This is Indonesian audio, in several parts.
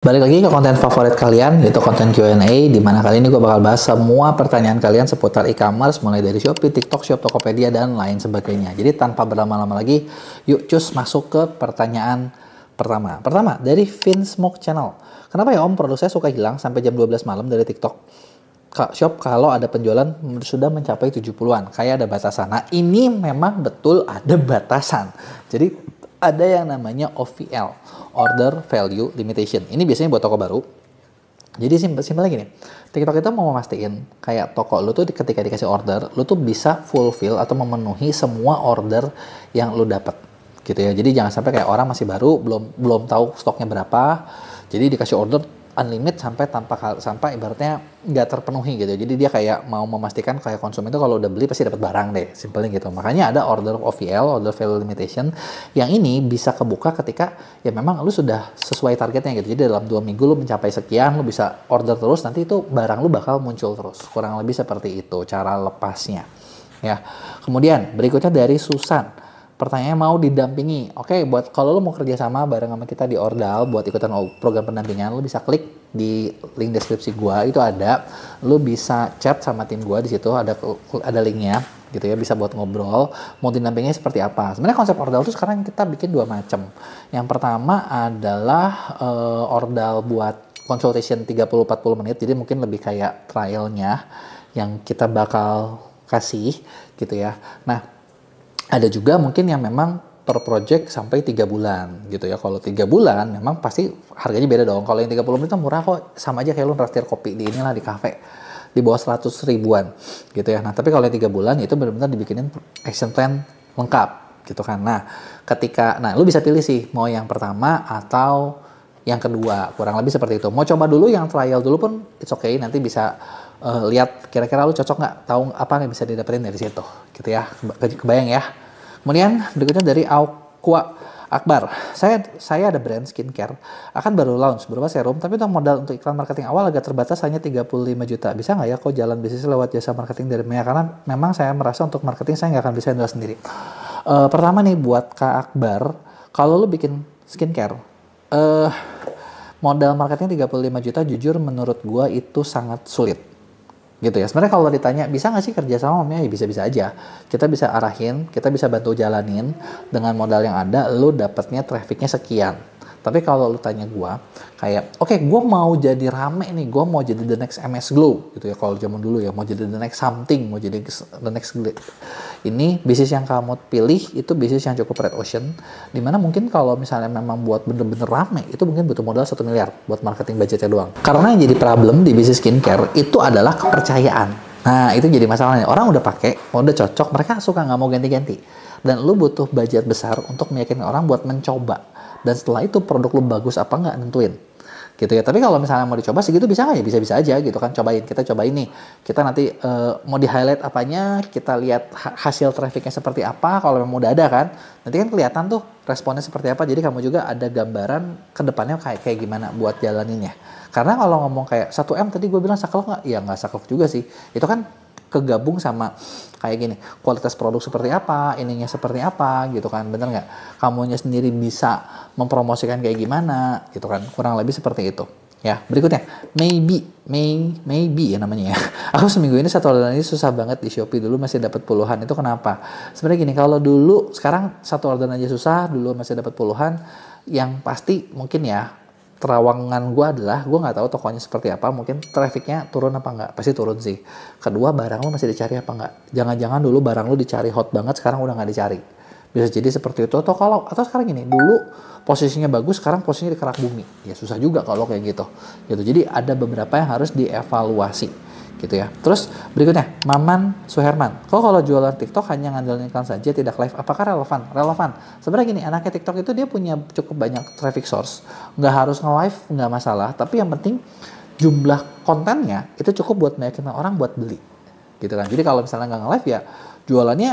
Balik lagi ke konten favorit kalian, yaitu konten Q&A, di mana kali ini gue bakal bahas semua pertanyaan kalian seputar e-commerce, mulai dari Shopee, TikTok Shop, Tokopedia, dan lain sebagainya. Jadi tanpa berlama-lama lagi, yuk cus masuk ke pertanyaan pertama. Pertama, dari Vinsmoke Channel. Kenapa ya Om, produk saya suka hilang sampai jam 12 malam dari TikTok Shop kalau ada penjualan sudah mencapai 70-an, kayak ada batasan. Nah ini memang betul ada batasan. Jadi ada yang namanya OVL, Order Value Limitation. Ini biasanya buat toko baru. Jadi simpelnya gini, TikTok itu mau memastikan kayak toko lu tuh ketika dikasih order, lu tuh bisa fulfill atau memenuhi semua order yang lu dapat, gitu ya. Jadi jangan sampai kayak orang masih baru, belum tahu stoknya berapa, jadi dikasih order unlimited sampai ibaratnya nggak terpenuhi gitu. Jadi dia kayak mau memastikan kayak konsumen itu kalau udah beli pasti dapat barang deh, simpelnya gitu. Makanya ada order OVL, order value limitation, yang ini bisa kebuka ketika ya memang lu sudah sesuai targetnya gitu. Jadi dalam 2 minggu lu mencapai sekian, lu bisa order terus, nanti itu barang lu bakal muncul terus. Kurang lebih seperti itu cara lepasnya. Ya. Kemudian berikutnya dari Susan. Pertanyaannya mau didampingi. Oke, buat kalau lo mau kerja sama bareng sama kita di Ordal buat ikutan program pendampingan, lo bisa klik di link deskripsi gua, itu ada. Lo bisa chat sama tim gua, di situ ada linknya gitu ya, bisa buat ngobrol. Mau didampingi seperti apa? Sebenarnya konsep Ordal itu sekarang kita bikin 2 macam. Yang pertama adalah Ordal buat consultation 30-40 menit, jadi mungkin lebih kayak trialnya yang kita bakal kasih gitu ya. Nah, ada juga mungkin yang memang per project sampai 3 bulan gitu ya. Kalau 3 bulan memang pasti harganya beda dong. Kalau yang 30 menit murah kok, sama aja kayak lu traktir kopi di inilah di kafe di bawah 100 ribuan gitu ya. Nah, tapi kalau yang 3 bulan itu benar-benar dibikinin action plan lengkap gitu kan. Nah, lu bisa pilih sih mau yang pertama atau yang kedua, kurang lebih seperti itu. Mau coba dulu yang trial dulu pun it's okay, nanti bisa lihat kira-kira lu cocok nggak, tahu apa yang bisa didapetin dari situ gitu ya. Kebayang ya. Kemudian berikutnya dari Aqua Akbar. Saya ada brand skincare, akan baru launch berupa serum, tapi untuk modal untuk iklan marketing awal agak terbatas, hanya 35 juta. Bisa nggak ya kok jalan bisnis lewat jasa marketing dari Mia? Karena memang saya merasa untuk marketing saya nggak akan bisa handle sendiri. Pertama nih buat Kak Akbar, kalau lu bikin skincare, modal marketing 35 juta jujur menurut gua itu sangat sulit. Gitu ya. Sebenarnya kalau ditanya bisa nggak sih kerja sama ya bisa-bisa aja. Kita bisa arahin, kita bisa bantu jalanin dengan modal yang ada, lu dapatnya trafficnya sekian. Tapi kalau lu tanya gua kayak oke, gua mau jadi rame nih, gua mau jadi the next MS Glow gitu ya, kalau zaman dulu ya, mau jadi the next something, mau jadi the next ini bisnis yang kamu pilih itu bisnis yang cukup red ocean, dimana mungkin kalau misalnya memang buat bener-bener rame itu mungkin butuh modal 1 miliar buat marketing budgetnya doang. Karena yang jadi problem di bisnis skincare itu adalah kepercayaan. Nah itu jadi masalahnya, orang udah pakai, udah cocok, mereka suka nggak mau ganti-ganti, dan lu butuh budget besar untuk meyakinkan orang buat mencoba. Dan setelah itu produk lu bagus apa nggak nentuin gitu ya. Tapi kalau misalnya mau dicoba segitu bisa nggak ya, bisa-bisa aja gitu kan. Kita cobain nih, kita nanti mau di highlight apanya, kita lihat hasil trafficnya seperti apa. Kalau memang udah ada kan, nanti kan kelihatan tuh responnya seperti apa, jadi kamu juga ada gambaran ke depannya kayak gimana buat jalaninnya. Karena kalau ngomong kayak 1M tadi gue bilang saklek nggak, ya nggak saklek juga sih, itu kan kegabung sama kayak gini, kualitas produk seperti apa, ininya seperti apa gitu kan, bener nggak? Kamunya sendiri bisa mempromosikan kayak gimana gitu kan, kurang lebih seperti itu ya. Berikutnya maybe ya namanya ya. Aku seminggu ini satu orderan ini susah banget di Shopee, dulu masih dapat puluhan, itu kenapa? Sebenarnya gini, kalau dulu, sekarang satu orderan aja susah, dulu masih dapat puluhan, yang pasti mungkin ya terawangan gue adalah gue nggak tahu tokonya seperti apa, mungkin trafficnya turun apa nggak, pasti turun sih. Kedua, barang lu masih dicari apa nggak, jangan-jangan dulu barang lu dicari hot banget, sekarang udah nggak dicari, bisa jadi seperti itu. Atau sekarang gini, dulu posisinya bagus, sekarang posisinya di kerak bumi, ya susah juga kalau kayak gitu. Jadi ada beberapa yang harus dievaluasi gitu ya. Terus berikutnya, Maman Suherman. Kalau jualan TikTok hanya ngandelin iklan saja, tidak live, apakah relevan? Relevan. Sebenarnya gini, anaknya TikTok itu dia punya cukup banyak traffic source. Nggak harus nge-live, nggak masalah. Tapi yang penting jumlah kontennya itu cukup buat meyakinkan orang buat beli. Gitu kan. Jadi kalau misalnya nggak nge-live ya, jualannya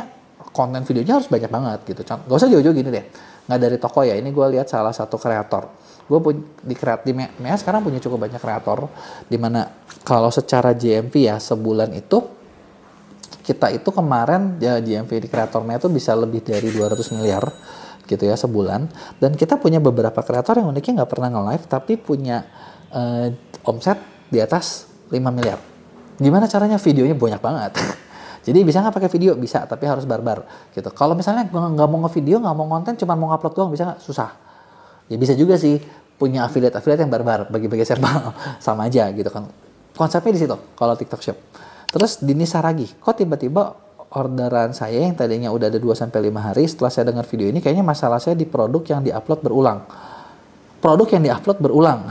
konten videonya harus banyak banget gitu. Nggak usah jauh-jauh gini deh. Nggak dari toko ya, ini gue lihat salah satu kreator. Gue di Mea sekarang punya cukup banyak kreator, dimana kalau secara GMV ya sebulan itu kita itu kemarin ya GMV di kreator Mea itu bisa lebih dari 200 miliar gitu ya sebulan. Dan kita punya beberapa kreator yang uniknya nggak pernah nge-live tapi punya omset di atas 5 miliar. Gimana caranya? Videonya banyak banget. Jadi bisa nggak pakai video? Bisa, tapi harus barbar gitu. Kalau misalnya nggak mau nge-video, nggak mau konten, cuma mau upload doang, bisa nggak? Susah. Ya bisa juga sih punya affiliate yang barbar, bagi-bagi serba sama aja gitu kan. Konsepnya di situ kalau TikTok Shop. Terus Dini Saragi, kok tiba-tiba orderan saya yang tadinya udah ada 2-5 hari setelah saya dengar video ini kayaknya masalah saya di produk yang diupload berulang. Produk yang diupload berulang.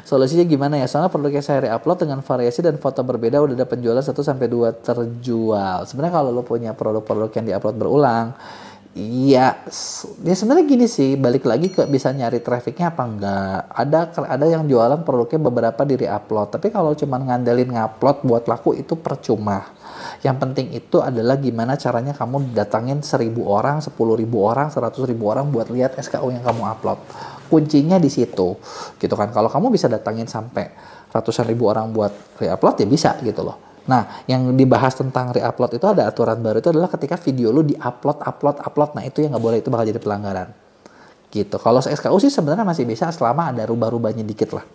Solusinya gimana ya? Soalnya produk yang saya reupload dengan variasi dan foto berbeda udah ada penjualan 1-2 terjual. Sebenarnya kalau lo punya produk-produk yang diupload berulang, ya sebenarnya gini sih, balik lagi ke bisa nyari trafficnya apa enggak. Ada yang jualan produknya beberapa di reupload, tapi kalau cuma ngandelin ngupload buat laku itu percuma. Yang penting itu adalah gimana caranya kamu datangin 1.000 orang, 10.000 orang, 100.000 orang buat lihat SKU yang kamu upload. Kuncinya di situ, gitu kan. Kalau kamu bisa datangin sampai ratusan ribu orang buat reupload ya bisa gitu loh. Nah, yang dibahas tentang reupload itu ada aturan baru itu adalah ketika video lu upload. Nah, itu yang nggak boleh, itu bakal jadi pelanggaran. Gitu. Kalau SKU sih sebenarnya masih bisa selama ada rubah-rubahnya dikit lah.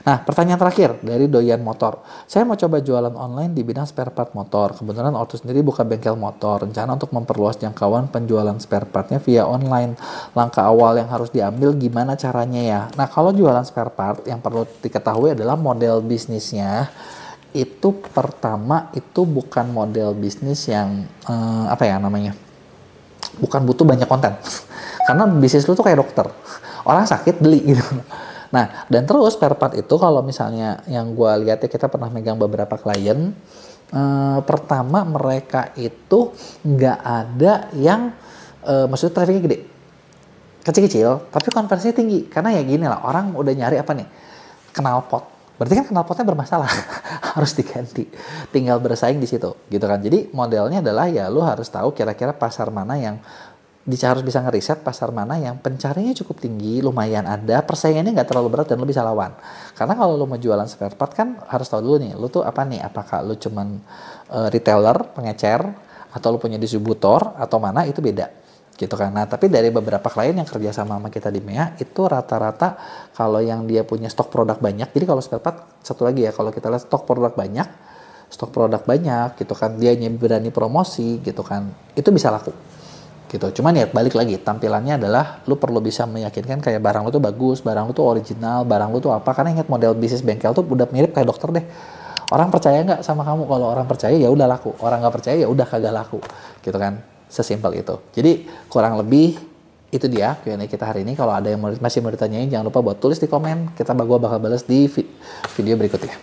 Nah, pertanyaan terakhir dari Doyan Motor. Saya mau coba jualan online di bidang spare part motor. Kebetulan ortu sendiri buka bengkel motor. Rencana untuk memperluas jangkauan penjualan spare partnya via online. Langkah awal yang harus diambil gimana caranya ya? Nah, kalau jualan spare part yang perlu diketahui adalah model bisnisnya. Itu pertama itu bukan model bisnis yang bukan butuh banyak konten. Karena bisnis lu tuh kayak dokter. Orang sakit beli gitu. Nah, dan terus spare part itu kalau misalnya yang gue lihat ya, kita pernah megang beberapa klien, pertama mereka itu nggak ada yang maksudnya trafficnya gede, kecil-kecil, tapi konversinya tinggi. Karena ya gini lah, orang udah nyari apa nih? Knalpot. Berarti kan knalpotnya bermasalah, harus diganti. Tinggal bersaing di situ, gitu kan. Jadi modelnya adalah ya lu harus tahu kira-kira pasar mana yang harus bisa ngeriset pasar mana yang pencarinya cukup tinggi, lumayan ada, persaingannya nggak terlalu berat dan lu bisa lawan. Karena kalau lu mau jualan spare part kan harus tahu dulu nih, lu tuh apa nih, apakah lu cuman retailer, pengecer, atau lu punya distributor, atau mana, itu beda. Gitu kan. Nah, tapi dari beberapa klien yang kerja sama kita di MEA, itu rata-rata kalau yang dia punya stok produk banyak, jadi kalau spare part, satu lagi ya, kalau kita lihat stok produk banyak gitu kan, dia berani promosi gitu kan, itu bisa laku. Gitu. Cuman ya balik lagi, tampilannya adalah lu perlu bisa meyakinkan kayak barang lu tuh bagus, barang lu tuh original, barang lu tuh apa. Karena ingat model bisnis bengkel tuh udah mirip kayak dokter deh. Orang percaya nggak sama kamu? Kalau orang percaya ya udah laku, orang nggak percaya ya udah kagak laku, gitu kan. Sesimpel itu. Jadi kurang lebih itu dia Q&A kita hari ini. Kalau ada yang masih mau ditanyain, jangan lupa buat tulis di komen. Gua bakal balas di video berikutnya.